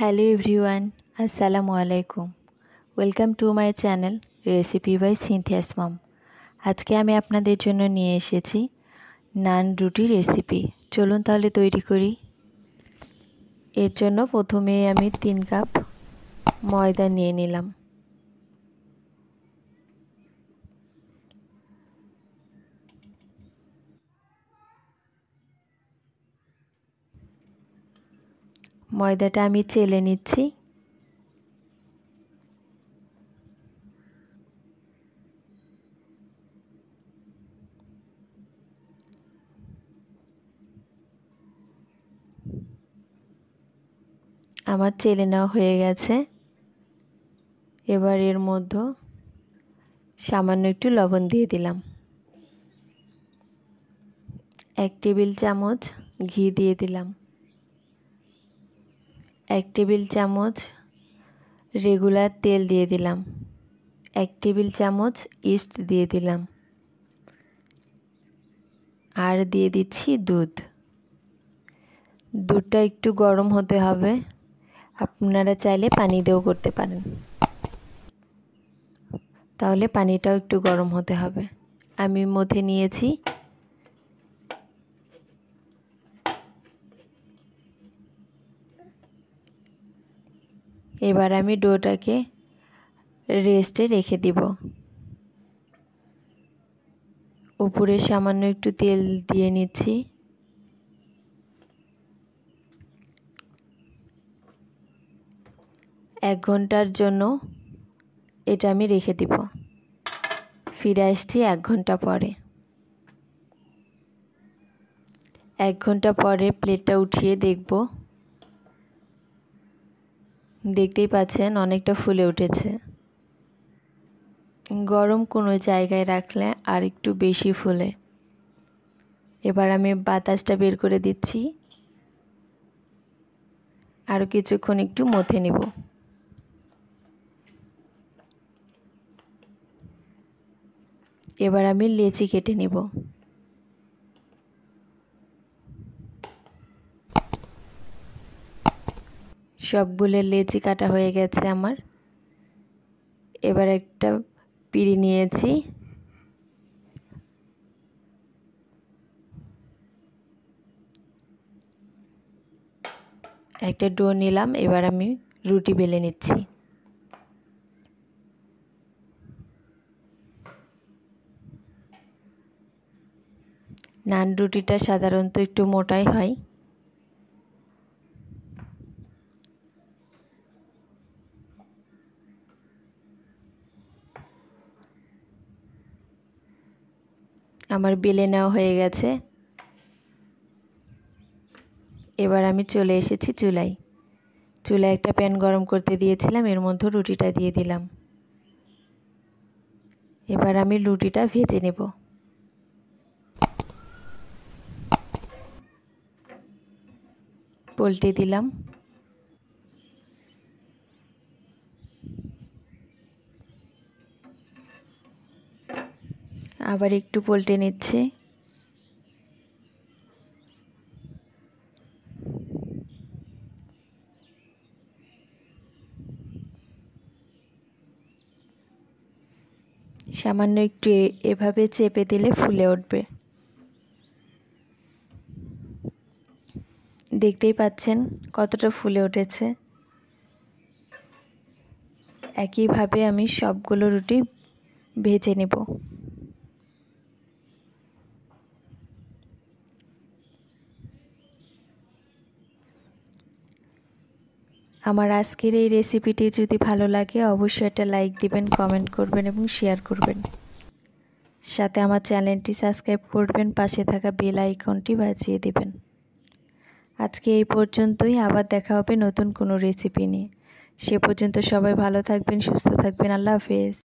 Hello everyone, Assalamu alaikum. Welcome to my channel Recipe by Cynthia's Mom. আজকে আমি আপনাদের জন্য নিয়ে এসেছি নান রুটি রেসিপি। চলুন তাহলে তৈরি করি। এর জন্য প্রথমে আমি 3 কাপ ময়দা নিয়ে নিলাম। ময়দাটা আমি চেলে নিচ্ছি। আমার চেলে নেওয়া হয়ে গেছে। এবার এর মধ্যে সামান্য একটু লবণ দিয়ে দিলাম। 1 টেবিল চামচ ঘি দিয়ে দিলাম। 1 টেবিল চামচ রেগুলার তেল দিয়ে দিলাম। 1 টেবিল চামচ ইস্ট দিয়ে দিলাম। আর দিয়ে দিচ্ছি দুধ। দুধটা একটু গরম হতে হবে। আপনারা চাইলে পানি দিয়েও করতে পারেন, তাহলে পানিটাও একটু গরম হতে হবে। আমি মধ্যে নিয়েছি। এবার আমি ডোটাকে রেস্টে রেখে দিব। উপরে সামান্য একটু তেল দিয়ে নিচ্ছি। এক ঘন্টার জন্য এটা আমি রেখে দিব। ফিরে আসছি 1 ঘন্টা পরে। 1 ঘন্টা পরে প্লেটটা উঠিয়ে দেখব। দেখতেই পাচ্ছেন অনেকটা ফুলে উঠেছে। গরম কোনো জায়গায় রাখলে আর একটু বেশি ফুলে। এবার আমি বাতাসটা বের করে দিচ্ছি। আরও কিছুক্ষণ একটু মথে নিব। এবার আমি লেচি কেটে নিব। সবগুলো লেচি কাটা হয়ে গেছে আমার। এবার একটা পিঁড়ি নিয়েছি। একটা ডো নিলাম। এবার আমি রুটি বেলে নিচ্ছি। নান রুটিটা সাধারণত একটু মোটাই হয়। আমার বেলে নেওয়া হয়ে গেছে। এবার আমি চলে এসেছি চুলায়। চুলায় একটা প্যান গরম করতে দিয়েছিলাম, এর মধ্যে রুটিটা দিয়ে দিলাম। এবার আমি রুটিটা ভেজে নেব। পল্টে দিলাম। আবার একটু পল্টে নিচ্ছি। সামান্য একটু এভাবে চেপে দিলে ফুলে উঠবে। দেখতেই পাচ্ছেন কতটা ফুলে উঠেছে। একইভাবে আমি সবগুলো রুটি ভেজে নেব। আমার আজকের এই রেসিপিটি যদি ভালো লাগে অবশ্যই একটা লাইক দিবেন, কমেন্ট করবেন এবং শেয়ার করবেন। সাথে আমার চ্যানেলটি সাবস্ক্রাইব করবেন, পাশে থাকা বেল আইকনটি বাজিয়ে দিবেন। আজকে এই পর্যন্তই। আবার দেখা হবে নতুন কোনো রেসিপি নিয়ে। সে পর্যন্ত সবাই ভালো থাকবেন, সুস্থ থাকবেন। আল্লাহ হাফেজ।